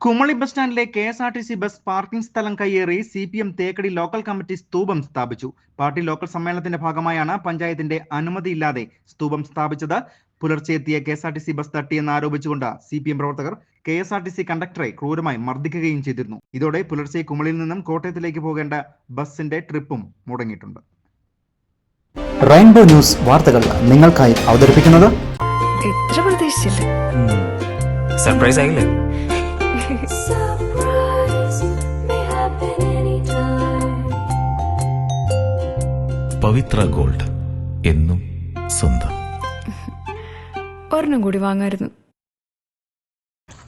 Kumily bus സ്റ്റാൻഡിലെ KSRTC bus parking സ്ഥലം കയ്യേറി CPM തേക്കടി ലോക്കൽ കമ്മിറ്റി സ്തൂപം സ്ഥാപിച്ചു. പാർട്ടി ലോക്കൽ സമ്മേളനത്തിന്റെ ഭാഗമായാണ് പഞ്ചായത്തിന്റെ അനുമതിയില്ലാതെ സ്തൂപം സ്ഥാപിച്ചത്. പുലർച്ചെ എത്തിയ KSRTC ബസ് തട്ടിയെന്ന് ആരോപിച്ചുകൊണ്ട് CPM പ്രവർത്തകർ KSRTC കണ്ടക്ടറെ ക്രൂരമായി മർദ്ദിക്കുകയും ചെയ്തിരുന്നു. ഇതോടെ പുലർച്ചെ കുമളിയിൽ നിന്നും കോട്ടയത്തിലേക്ക് പോകേണ്ട ബസിന്റെ ട്രിപ്പും മുടങ്ങിയിട്ടുണ്ട്. റെയിൻബോ ന്യൂസ് വാർത്തകൾ നിങ്ങൾക്കായി അവതരിപ്പിക്കുന്നത് സർപ്രൈസ് ആയില്ലേ? പവിത്ര ഗോൾഡ് എന്നും സ്വന്തം. ഒരെണ്ണം കൂടി വാങ്ങായിരുന്നു.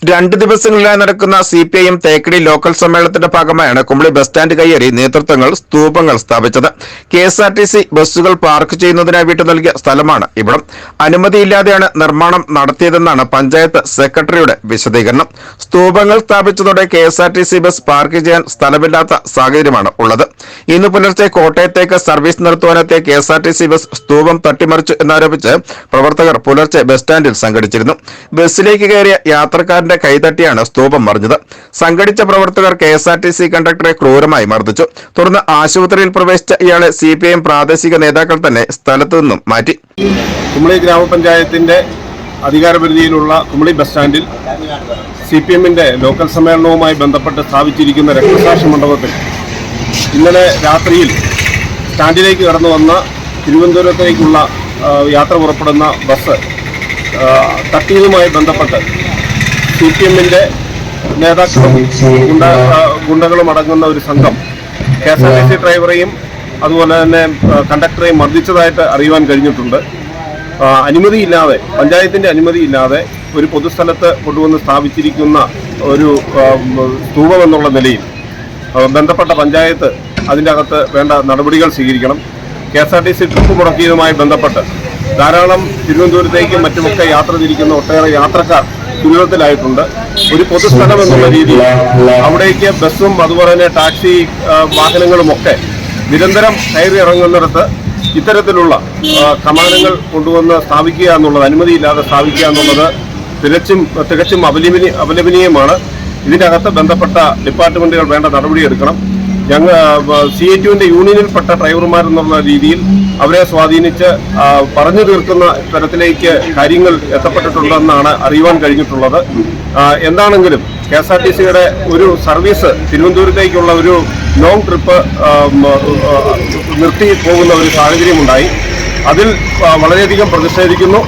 2 ദിവസങ്ങളിലായി നടക്കുന്ന CPIM തേക്കടി ലോക്കൽ സമ്മേളനത്തിന്റെ ഭാഗമായാണ് കുമളി ബസ് സ്റ്റാൻഡ് കയ്യേറി നേതൃത്വങ്ങൾ സ്തൂപങ്ങൾ സ്ഥാപിച്ചത്. KSRTC ബസ്സുകൾ പാർക്ക് ചെയ്യുന്നതിനായി വിട്ടു നൽകിയ സ്ഥലമാണ് ഇവിടം. അനുമതിയില്ലാതെയാണ് നിർമ്മാണം നടത്തിയതെന്നാണ് പഞ്ചായത്ത് സെക്രട്ടറിയുടെ വിശദീകരണം. സ്തൂപങ്ങൾ സ്ഥാപിച്ചതോടെ KSRTC ബസ് പാർക്ക് ചെയ്യാൻ സ്ഥലമില്ലാത്ത സാഹചര്യമാണ് ഉള്ളത്. ഇന്ന് പുലർച്ചെ കോട്ടയത്തേക്ക് സർവീസ് നടത്തുവാനെത്തിയ KSRTC ബസ് സ്തൂപം തട്ടിമറിച്ചു എന്നാരോപിച്ച് പ്രവർത്തകർ പുലർച്ചെ ബസ് സ്റ്റാൻഡിൽ സംഘടിച്ചിരുന്നു. ബസ്സിലേക്ക് കയറിയ യാത്രക്കാരന്റെ കൈതട്ടിയാണ് സ്തൂപം മറിഞ്ഞത്. സംഘടിച്ച പ്രവർത്തകർ KSRTC കണ്ടക്ടറെ ക്രൂരമായി മർദ്ദിച്ചു. തുടർന്ന് ആശുപത്രിയിൽ പ്രവേശിച്ച ഇയാളെ CPIM പ്രാദേശിക നേതാക്കൾ തന്നെ സ്ഥലത്തു നിന്നും മാറ്റി. കുമളി ഗ്രാമപഞ്ചായത്തിന്റെ അധികാരപരിധിയിലുള്ള കുമളി ബസ് സ്റ്റാൻഡിൽ CPIMന്റെ ലോക്കൽ സമ്മേളനവുമായി ബന്ധപ്പെട്ട് സ്ഥാപിച്ചിരിക്കുന്ന രക്തസാക്ഷി മണ്ഡപത്തിൽ ഇന്നലെ രാത്രിയിൽ സ്റ്റാൻഡിലേക്ക് കടന്നു വന്ന തിരുവനന്തപുരത്തേക്കുള്ള യാത്ര പുറപ്പെടുന്ന ബസ് തട്ടിയതുമായി ബന്ധപ്പെട്ട് CPIMന്റെ നേതാക്കളും ഗുണ്ടകളും അടങ്ങുന്ന ഒരു സംഘം KSRTC ഡ്രൈവറെയും അതുപോലെ തന്നെ കണ്ടക്ടറെയും മർദ്ദിച്ചതായിട്ട് അറിയുവാൻ കഴിഞ്ഞിട്ടുണ്ട്. അനുമതിയില്ലാതെ, പഞ്ചായത്തിന്റെ അനുമതിയില്ലാതെ ഒരു പൊതുസ്ഥലത്ത് കൊണ്ടുവന്ന് സ്ഥാപിച്ചിരിക്കുന്ന ഒരു സ്തൂപം എന്നുള്ള നിലയിൽ ബന്ധപ്പെട്ട പഞ്ചായത്ത് അതിൻ്റെ അകത്ത് വേണ്ട നടപടികൾ സ്വീകരിക്കണം. KSRTC ട്രിപ്പ് മുടക്കിയതുമായി ബന്ധപ്പെട്ട് ധാരാളം തിരുവനന്തപുരത്തേക്കും മറ്റുമൊക്കെ യാത്ര തിരിക്കുന്ന ഒട്ടേറെ യാത്രക്കാർ ദുരിതത്തിലായിട്ടുണ്ട്. ഒരു പൊതുസ്ഥലം എന്നുള്ള രീതിയിൽ അവിടേക്ക് ബസ്സും അതുപോലെ തന്നെ ടാക്സി വാഹനങ്ങളുമൊക്കെ നിരന്തരം കയറി ഇറങ്ങുന്നിടത്ത് ഇത്തരത്തിലുള്ള കമാനങ്ങൾ കൊണ്ടുവന്ന് സ്ഥാപിക്കുക എന്നുള്ളത്, അനുമതിയില്ലാതെ സ്ഥാപിക്കുക എന്നുള്ളത് തികച്ചും അപലപനീയമാണ്. ഇതിനകത്ത് ബന്ധപ്പെട്ട ഡിപ്പാർട്ട്മെന്റുകൾ വേണ്ട നടപടിയെടുക്കണം. CITUവിന്റെ യൂണിയനിൽപ്പെട്ട ഡ്രൈവർമാരെന്നുള്ള രീതിയിൽ അവരെ സ്വാധീനിച്ച് പറഞ്ഞു തീർക്കുന്ന തരത്തിലേക്ക് കാര്യങ്ങൾ എത്തപ്പെട്ടിട്ടുണ്ടെന്നാണ് അറിയുവാൻ കഴിഞ്ഞിട്ടുള്ളത്. എന്താണെങ്കിലും KSRTCയുടെ ഒരു സർവീസ് തിരുവനന്തപുരത്തേക്കുള്ള ഒരു ലോങ് ട്രിപ്പ് നിർത്തി പോകുന്ന ഒരു സാഹചര്യമുണ്ടായി. അതിൽ വളരെയധികം പ്രതിഷേധിക്കുന്നു.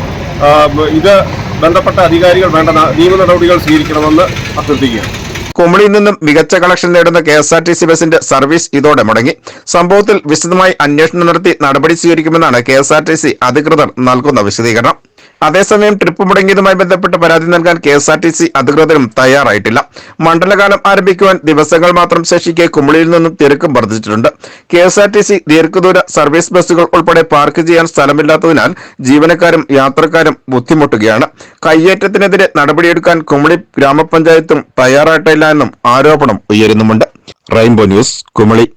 ഇത് ബന്ധപ്പെട്ട അധികാരികൾ വേണ്ട നിയമ നടപടികൾ സ്വീകരിക്കണമെന്ന് അഭ്യർത്ഥിക്കുകയാണ്. കുമളിയിൽ നിന്നും മികച്ച കളക്ഷൻ നേടുന്ന KSRTC ബസിന്റെ സർവീസ് ഇതോടെ മുടങ്ങി. സംഭവത്തിൽ വിശദമായി അന്വേഷണം നടത്തി നടപടി സ്വീകരിക്കുമെന്നാണ് KSRTC അധികൃതർ നൽകുന്ന വിശദീകരണം. അതേസമയം ട്രിപ്പ് മുടങ്ങിയതുമായി ബന്ധപ്പെട്ട് പരാതി നൽകാൻ KSRTC അധികൃതരും തയ്യാറായിട്ടില്ല. മണ്ഡലകാലം ആരംഭിക്കുവാൻ ദിവസങ്ങൾ മാത്രം ശേഷിക്കെ കുമളിയിൽ നിന്നും തിരക്കും വർദ്ധിച്ചിട്ടുണ്ട്. KSRTC ദീർഘദൂര സർവീസ് ബസ്സുകൾ ഉൾപ്പെടെ പാർക്ക് ചെയ്യാൻ സ്ഥലമില്ലാത്തതിനാൽ ജീവനക്കാരും യാത്രക്കാരും ബുദ്ധിമുട്ടുകയാണ്. കയ്യേറ്റത്തിനെതിരെ നടപടിയെടുക്കാൻ കുമളി ഗ്രാമപഞ്ചായത്തും തയ്യാറായിട്ടില്ല എന്നും ആരോപണം ഉയരുന്നുമുണ്ട്. Rainbow news, Kumily.